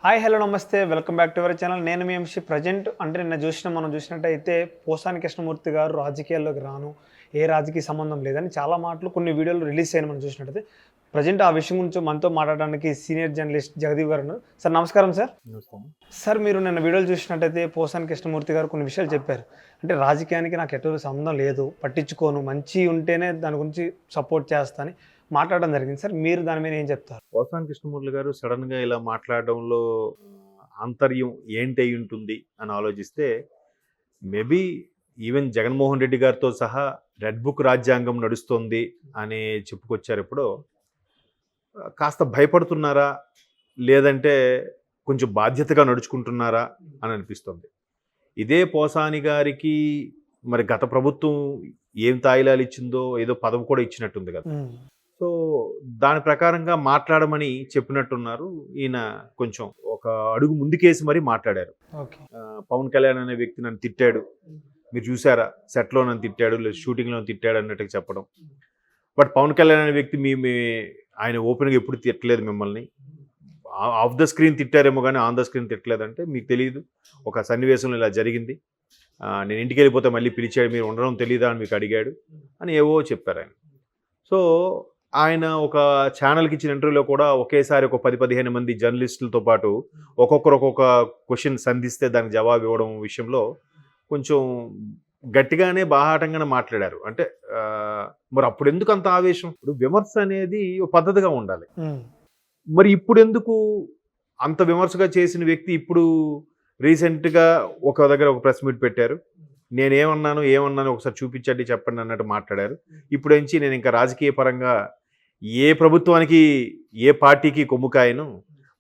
Hi hello నమస్తే welcome back to our channel. నేను మీ MC. Present అంటే మనం చూసినట్టయితే పోసాని కృష్ణమూర్తి గారు రాజకీయాల్లోకి రాను, ఏ రాజకీయ సంబంధం లేదని చాలా మాటలు కొన్ని వీడియోలు రిలీజ్ అయ్యాయి. మనం చూసినట్టయితే ప్రజెంట్ ఆ విషయం గురించి మనతో మాట్లాడడానికి సీనియర్ జర్నలిస్ట్ జగదీప్ గారు ఉన్నారు. సార్ నమస్కారం సార్. సార్ మీరు నిన్న వీడియోలు చూసినట్టయితే పోసాని కృష్ణమూర్తి గారు కొన్ని విషయాలు చెప్పారు. అంటే రాజకీయానికి నాకు ఎటువంటి సంబంధం లేదు, పట్టించుకోను, మంచి ఉంటేనే దాని గురించి సపోర్ట్ చేస్తానని మాట్లాడడం జరిగింది. సార్ మీరు దాని మీద ఏం చెప్తారు? పోసాని కృష్ణమూర్తి గారు సడన్గా ఇలా మాట్లాడడంలో ఆంతర్యం ఏంటి అయి ఉంటుంది అని ఆలోచిస్తే మేబీ ఈవెన్ జగన్మోహన్ రెడ్డి గారితో సహా రెడ్ బుక్ రాజ్యాంగం నడుస్తోంది అని చెప్పుకొచ్చారు. ఎప్పుడో కాస్త భయపడుతున్నారా లేదంటే కొంచెం బాధ్యతగా నడుచుకుంటున్నారా అని అనిపిస్తుంది. ఇదే పోసాని గారికి మరి గత ప్రభుత్వం ఏం తాయిలాలు ఇచ్చిందో ఏదో పదవి కూడా ఇచ్చినట్టుంది కదా. సో దాని ప్రకారంగా మాట్లాడమని చెప్పినట్టున్నారు. ఈయన కొంచెం ఒక అడుగు ముందుకేసి మరీ మాట్లాడారు. పవన్ కళ్యాణ్ అనే వ్యక్తి నన్ను తిట్టాడు, మీరు చూసారా, సెట్లో నన్ను తిట్టాడు లేదా షూటింగ్లో తిట్టాడు అన్నట్టుగా చెప్పడం. బట్ పవన్ కళ్యాణ్ అనే వ్యక్తి ఆయన ఓపెన్గా ఎప్పుడు తిట్టలేదు మిమ్మల్ని. ఆఫ్ ద స్క్రీన్ తిట్టారేమో కానీ ఆన్ ద స్క్రీన్ తిట్టలేదంటే మీకు తెలియదు. ఒక సన్నివేశంలో ఇలా జరిగింది, నేను ఇంటికి వెళ్ళిపోతే మళ్ళీ పిలిచాడు, మీరు ఉండడం తెలీదా అని మీకు అడిగాడు అని ఏవో చెప్పారు ఆయన. సో ఆయన ఒక ఛానల్కి ఇచ్చిన ఇంటర్వ్యూలో కూడా ఒకేసారి ఒక 10-15 మంది జర్నలిస్టులతో పాటు ఒక్కొక్కరు ఒక్కొక్క క్వశ్చన్ సంధిస్తే దానికి జవాబు ఇవ్వడం విషయంలో కొంచెం గట్టిగానే బాహాటంగానే మాట్లాడారు. అంటే మరి అప్పుడు ఎందుకు అంత ఆవేశం? ఇప్పుడు విమర్శ అనేది ఒక పద్ధతిగా ఉండాలి. మరి ఇప్పుడు ఎందుకు అంత విమర్శగా చేసిన వ్యక్తి ఇప్పుడు రీసెంట్గా ఒక దగ్గర ఒక ప్రెస్ మీట్ పెట్టారు. నేనేమన్నాను ఒకసారి చూపించండి చెప్పండి అన్నట్టు మాట్లాడారు. ఇప్పుడు నుంచి నేను ఇంకా రాజకీయ పరంగా ఏ ప్రభుత్వానికి ఏ పార్టీకి కొమ్ముకాయను,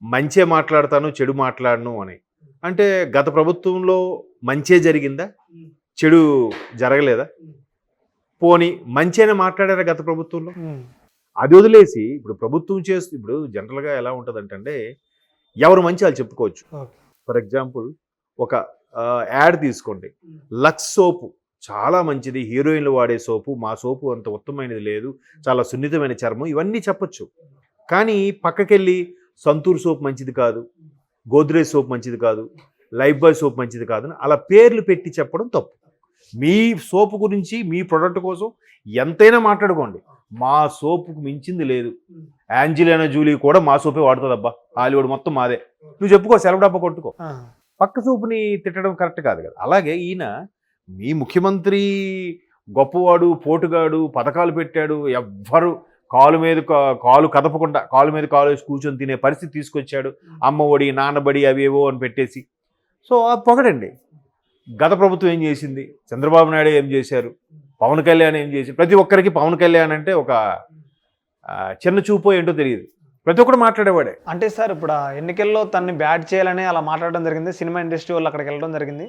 మంచే మాట్లాడతాను చెడు మాట్లాడను అని. అంటే గత ప్రభుత్వంలో మంచే జరిగిందా, చెడు జరగలేదా? పోనీ మంచేనే మాట్లాడారా గత ప్రభుత్వంలో? అది వదిలేసి ఇప్పుడు ప్రభుత్వం ఇప్పుడు జనరల్గా ఎలా ఉంటుందంటే ఎవరు మంచి వాళ్ళు చెప్పుకోవచ్చు. ఫర్ ఎగ్జాంపుల్ ఒక యాడ్ తీసుకోండి, లక్స్ సోపు చాలా మంచిది, హీరోయిన్లు వాడే సోపు, మా సోపు అంత ఉత్తమమైనది లేదు, చాలా సున్నితమైన చర్మం, ఇవన్నీ చెప్పచ్చు. కానీ పక్కకెళ్ళి సంతూర్ సోప్ మంచిది కాదు, గోద్రేజ్ సోప్ మంచిది కాదు, లైఫ్ బాయ్ సోప్ మంచిది కాదు అని అలా పేర్లు పెట్టి చెప్పడం తప్పు. మీ సోపు గురించి మీ ప్రొడక్ట్ కోసం ఎంతైనా మాట్లాడుకోండి, మా సోపుకు మించింది లేదు, యాంజెలినా జూలీ కూడా మా సోపే వాడుతుందబ్బా, హాలీవుడ్ మొత్తం మాదే, నువ్వు చెప్పుకో, సెలవు డబ్బా కొట్టుకో. పక్క సోపుని తిట్టడం కరెక్ట్ కాదు కదా. అలాగే ఈయన మీ ముఖ్యమంత్రి గొప్పవాడు, పోటుగాడు, పథకాలు పెట్టాడు, ఎవ్వరు కాలు కదపకుండా కాలు మీద కాలు వేసి కూర్చొని తినే పరిస్థితి తీసుకొచ్చాడు, అమ్మ ఒడి నాన్నబడి అవేవో అని పెట్టేసి. సో అది పొగడండి. గత ప్రభుత్వం ఏం చేసింది, చంద్రబాబు నాయుడు ఏం చేశారు, పవన్ కళ్యాణ్ ఏం చేశారు. ప్రతి ఒక్కరికి పవన్ కళ్యాణ్ అంటే ఒక చిన్న చూపో ఏంటో తెలియదు, ప్రతి ఒక్కరు మాట్లాడేవాడే. అంటే సార్ ఇప్పుడు ఆ ఎన్నికల్లో తనని బ్యాట్ చేయాలని అలా మాట్లాడడం జరిగింది, సినిమా ఇండస్ట్రీ వాళ్ళు అక్కడికి వెళ్ళడం జరిగింది.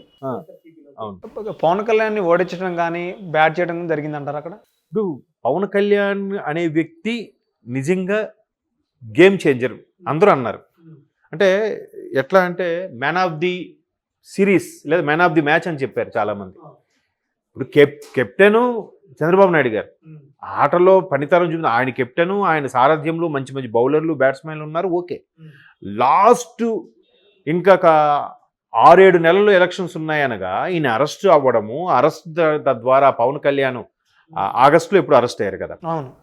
అవును, పవన్ కళ్యాణ్ని ఓడించడం కానీ బ్యాట్ చేయడం జరిగింది అంటారు అక్కడ. ఇప్పుడు పవన్ కళ్యాణ్ అనే వ్యక్తి నిజంగా గేమ్ చేంజర్ అందరూ అన్నారు. అంటే ఎట్లా అంటే మ్యాన్ ఆఫ్ ది సిరీస్ లేదా మ్యాన్ ఆఫ్ ది మ్యాచ్ అని చెప్పారు చాలామంది. ఇప్పుడు కెప్టెను చంద్రబాబు నాయుడు గారు, ఆటలో పనితనం చూపింది ఆయన కెప్టెను, ఆయన సారథ్యంలో మంచి మంచి బౌలర్లు బ్యాట్స్మెన్లు ఉన్నారు, ఓకే. లాస్ట్ ఇంకా 6-7 నెలలు ఎలక్షన్స్ ఉన్నాయనగా ఈయన అరెస్ట్ అవ్వడము, అరెస్ట్ ద్వారా పవన్ కళ్యాణ్ ఆగస్టులో ఎప్పుడు అరెస్ట్ అయ్యారు కదా,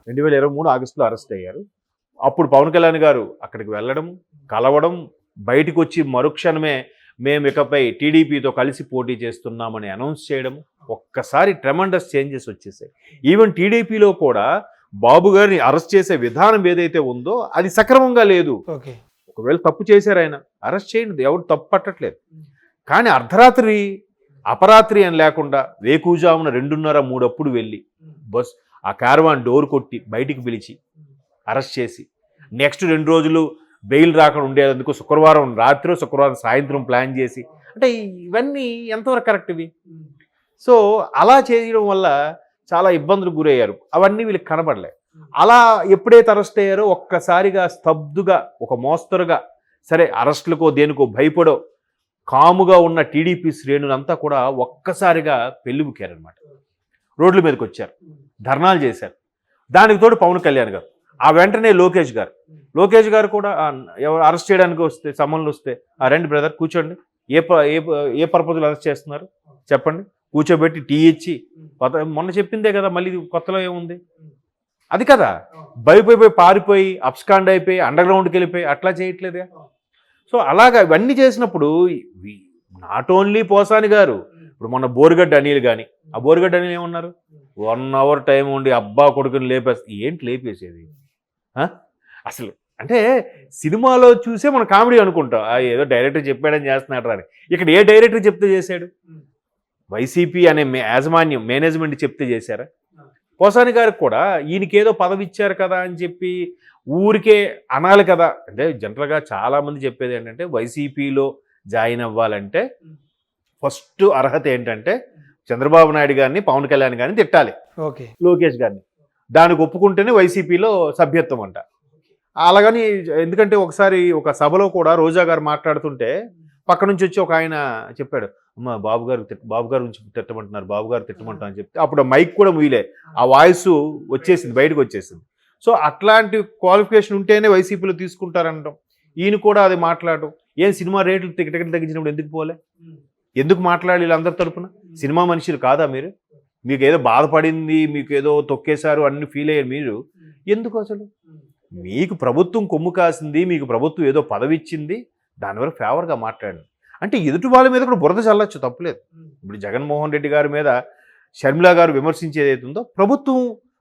2023 ఆగస్టులో అరెస్ట్ అయ్యారు. అప్పుడు పవన్ కళ్యాణ్ గారు అక్కడికి వెళ్ళడం, కలవడం, బయటకు వచ్చి మరుక్షణమే మేము ఇకపై టీడీపీతో కలిసి పోటీ చేస్తున్నామని అనౌన్స్ చేయడం, ఒక్కసారి ట్రెమండస్ చేంజెస్ వచ్చేసాయి. ఈవెన్ టీడీపీలో కూడా బాబు గారిని అరెస్ట్ చేసే విధానం ఏదైతే ఉందో అది సక్రమంగా లేదు. ఒకవేళ తప్పు చేశారు ఆయన అరెస్ట్ చేయండి, ఎవరు తప్పు పట్టట్లేదు. కానీ అర్ధరాత్రి అపరాత్రి అని లేకుండా వేకుజామున 2:30-3 అప్పుడు వెళ్ళి ఆ క్యారవాన్ డోర్ కొట్టి బయటికి పిలిచి అరెస్ట్ చేసి నెక్స్ట్ 2 రోజులు బెయిల్ రాకుండా ఉండేందుకు శుక్రవారం రాత్రి శుక్రవారం సాయంత్రం ప్లాన్ చేసి, అంటే ఇవన్నీ ఎంతవరకు కరెక్ట్ ఇవి? సో అలా చేయడం వల్ల చాలా ఇబ్బందులకు గురయ్యారు. అవన్నీ వీళ్ళకి కనబడలే. అలా ఎప్పుడైతే అరెస్ట్ అయ్యారో ఒక్కసారిగా స్తబ్దుగా ఒక మోస్తరుగా, సరే అరెస్టులకో దేనికో భయపడో కాముగా ఉన్న టీడీపీ శ్రేణులంతా కూడా ఒక్కసారిగా పెళ్ళిబుకారనమాట. రోడ్ల మీదకి వచ్చారు, ధర్నాలు చేశారు. దానికి తోడు పవన్ కళ్యాణ్ గారు ఆ వెంటనే లోకేష్ గారు కూడా ఎవరు అరెస్ట్ చేయడానికి వస్తే సమన్లు వస్తే రండి బ్రదర్ కూర్చోండి, ఏ పర్పస్లో అరెస్ట్ చేస్తున్నారు చెప్పండి, కూర్చోబెట్టి టీ ఇచ్చి మొన్న చెప్పిందే కదా, మళ్ళీ కొత్తలో ఏముంది, అది కదా. భయపోయి పారిపోయి అబ్స్కాండ్ అయిపోయి అండర్ గ్రౌండ్కి వెళ్ళిపోయి అట్లా చేయట్లేదుగా. సో అలాగా ఇవన్నీ చేసినప్పుడు నాట్ ఓన్లీ పోసాని గారు, ఇప్పుడు మొన్న బోరుగడ్డ అనిల్ కానీ, ఆ బోరుగడ్డ అనిల్ ఏమన్నారు, 1 hour టైం ఉండి అబ్బా కొడుకుని ఏంటి లేపేసేది అసలు. అంటే సినిమాలో చూసే మనం కామెడీ అనుకుంటాం, ఏదో డైరెక్టర్ చెప్పాడని చేస్తున్నాడు అని. ఇక్కడ ఏ డైరెక్టర్ చెప్తే చేశాడు? వైసీపీ అనే యాజమాన్యం మేనేజ్మెంట్ చెప్తే చేశారా? పోసాని గారికి కూడా ఈయనకేదో పదవి ఇచ్చారు కదా అని చెప్పి ఊరికే అనాలి కదా. అంటే జనరల్గా చాలామంది చెప్పేది ఏంటంటే వైసీపీలో జాయిన్ అవ్వాలంటే ఫస్ట్ అర్హత ఏంటంటే చంద్రబాబు నాయుడు గారిని, పవన్ కళ్యాణ్ గారిని తిట్టాలి, ఓకే, లోకేష్ గారిని. దానికి ఒప్పుకుంటేనే వైసీపీలో సభ్యత్వం అంట. అలాగని ఎందుకంటే ఒకసారి ఒక సభలో కూడా రోజా గారు మాట్లాడుతుంటే పక్క నుంచి వచ్చి ఒక ఆయన చెప్పాడు, అమ్మ బాబు గారు గురించి తిట్టమంటున్నారు, బాబు గారు తిట్టమంటారు అని చెప్తే అప్పుడు మైక్ కూడా ముయ్యలే, ఆ వాయిస్ వచ్చేసింది, బయటకు వచ్చేసింది. సో అట్లాంటి క్వాలిఫికేషన్ ఉంటేనే వైసీపీలో తీసుకుంటారనడం, ఈయన కూడా అది మాట్లాడటం. ఏం సినిమా రేట్లు టికెట్లు తగ్గించినప్పుడు ఎందుకు పోలే, ఎందుకు మాట్లాడాలి వీళ్ళందరి తరపున? సినిమా మనుషులు కాదా మీరు? మీకు ఏదో బాధపడింది, మీకు ఏదో తొక్కేశారు అన్ని ఫీల్ అయ్యారు మీరు, ఎందుకు అసలు? మీకు ప్రభుత్వం కొమ్ము కాసింది, మీకు ప్రభుత్వం ఏదో పదవి ఇచ్చింది, దానివల్ల ఫేవర్గా మాట్లాడండి. అంటే ఎదుటి వాళ్ళ మీద కూడా బురద చల్లొచ్చు, తప్పులేదు. ఇప్పుడు జగన్మోహన్ రెడ్డి గారి మీద షర్మిల గారు విమర్శించేది ఏదైతుందో, ప్రభుత్వం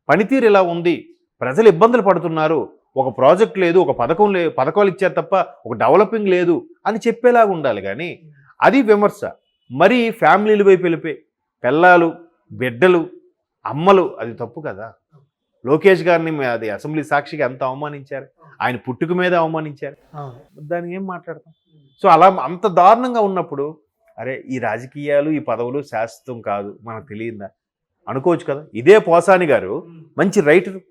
పనితీరు ఇలా ఉంది, ప్రజలు ఇబ్బందులు పడుతున్నారు, ఒక ప్రాజెక్ట్ లేదు, ఒక పథకాలు ఇచ్చారు తప్ప ఒక డెవలపింగ్ లేదు అని చెప్పేలాగా ఉండాలి. కానీ అది విమర్శ. మరి ఫ్యామిలీల వైపు వెళ్ళిపోయి పిల్లలు, బిడ్డలు, అమ్మలు, అది తప్పు కదా. లోకేష్ గారిని అది అసెంబ్లీ సాక్షిగా ఎంత అవమానించారు, ఆయన పుట్టుక మీద అవమానించారు, దానికి ఏం మాట్లాడతాం? సో అలా అంత దారుణంగా ఉన్నప్పుడు అరే ఈ రాజకీయాలు, ఈ పదవులు శాశ్వతం కాదు, మనకు తెలియదా అనుకోవచ్చు కదా. ఇదే పోసాని గారు మంచి రైటరు,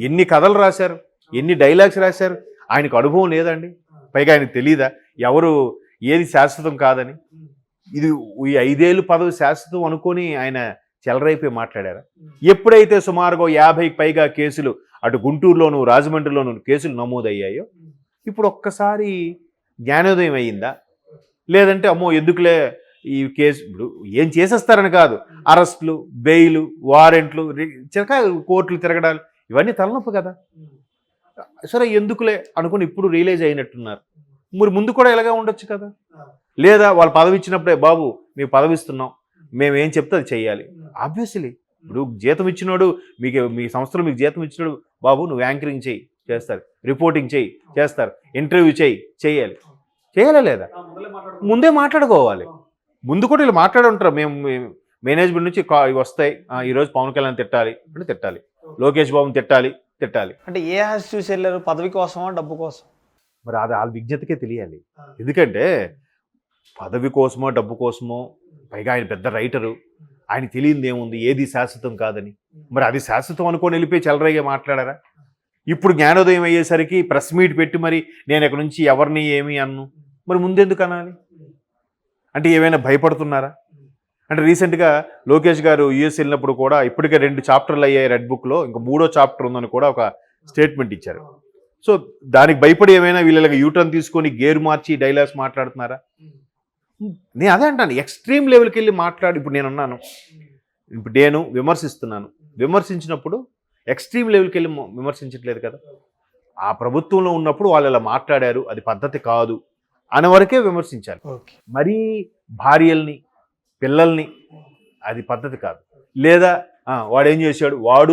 ఎన్ని కథలు రాశారు, ఎన్ని డైలాగ్స్ రాశారు, ఆయనకు అనుభవం లేదండి? పైగా ఆయనకు తెలీదా ఎవరు ఏది శాశ్వతం కాదని? ఇది ఈ 5 ఏళ్ళు పదవి శాశ్వతం అనుకొని ఆయన చెలరైపోయి మాట్లాడారా? ఎప్పుడైతే సుమారుగా 50కి పైగా కేసులు అటు గుంటూరులోను, రాజమండ్రిలోను కేసులు నమోదయ్యాయో, ఇప్పుడు ఒక్కసారి జ్ఞానోదయం అయ్యిందా? లేదంటే అమ్మో ఎందుకులే ఈ కేసు, ఇప్పుడు ఏం చేసేస్తారని కాదు, అరెస్టులు, బెయిలు, వారెంట్లు, కోర్టులు తిరగడాలు, ఇవన్నీ తలనొప్పి కదా. సరే ఎందుకులే అనుకుని ఇప్పుడు రియలైజ్ అయినట్టున్నారు. మరి ముందు కూడా ఇలాగే ఉండొచ్చు కదా. లేదా వాళ్ళు పదవి ఇచ్చినప్పుడే బాబు మీకు పదవి ఇస్తున్నాం, మేము ఏం చెప్తే అది చెయ్యాలి. ఆబ్వియస్లీ ఇప్పుడు జీతం ఇచ్చినోడు, మీ సంస్థలో మీకు జీతం ఇచ్చినోడు, బాబు నువ్వు యాంకరింగ్ చేయి, చేస్తారు, రిపోర్టింగ్ చేయి, చేస్తారు, ఇంటర్వ్యూ చేయాలి లేదా? ముందే మాట్లాడుకోవాలి. ముందు కూడా ఇలా మాట్లాడి ఉంటారు, మేము మేనేజ్మెంట్ నుంచి ఇవి వస్తాయి, ఈరోజు పవన్ కళ్యాణ్ తిట్టాలి అంటే తిట్టాలి, లోకేష్ బాబుని తిట్టాలి. అంటే ఏ ఆశ చూసి వెళ్ళారు? పదవి కోసమా, డబ్బు కోసం? మరి అది వాళ్ళ విజ్ఞతకే తెలియాలి. ఎందుకంటే పదవి కోసమో, డబ్బు కోసమో, పైగా ఆయన పెద్ద రైటరు, ఆయన తెలియంది ఏముంది, ఏది శాశ్వతం కాదని. మరి అది శాశ్వతం అనుకొని వెళ్ళిపోయి చెలరైగా మాట్లాడారా? ఇప్పుడు జ్ఞానోదయం అయ్యేసరికి ప్రెస్ మీట్ పెట్టి మరి నేను ఇక్కడ నుంచి ఎవరిని ఏమి అన్ను, మరి ముందెందుకు అనాలి? అంటే ఏమైనా భయపడుతున్నారా? అంటే రీసెంట్గా లోకేష్ గారు యూఎస్ వెళ్ళినప్పుడు కూడా ఇప్పటికే 2 చాప్టర్లు అయ్యాయి రెడ్ బుక్లో, ఇంకా 3వ చాప్టర్ ఉందని కూడా ఒక స్టేట్మెంట్ ఇచ్చారు. సో దానికి భయపడి ఏమైనా వీళ్ళకి యూటర్న్ తీసుకొని గేరు మార్చి డైలాగ్స్ మాట్లాడుతున్నారా? నేను అదే అంటాను, ఎక్స్ట్రీమ్ లెవెల్కి వెళ్ళి మాట్లాడు. ఇప్పుడు నేను విమర్శిస్తున్నాను, విమర్శించినప్పుడు ఎక్స్ట్రీమ్ లెవెల్కి వెళ్ళి విమర్శించట్లేదు కదా. ఆ ప్రభుత్వంలో ఉన్నప్పుడు వాళ్ళు ఇలా మాట్లాడారు, అది పద్ధతి కాదు అనే వరకే విమర్శించాలి. మరీ భార్యల్ని, పిల్లల్ని, అది పద్ధతి కాదు. లేదా వాడు ఏం చేశాడు, వాడు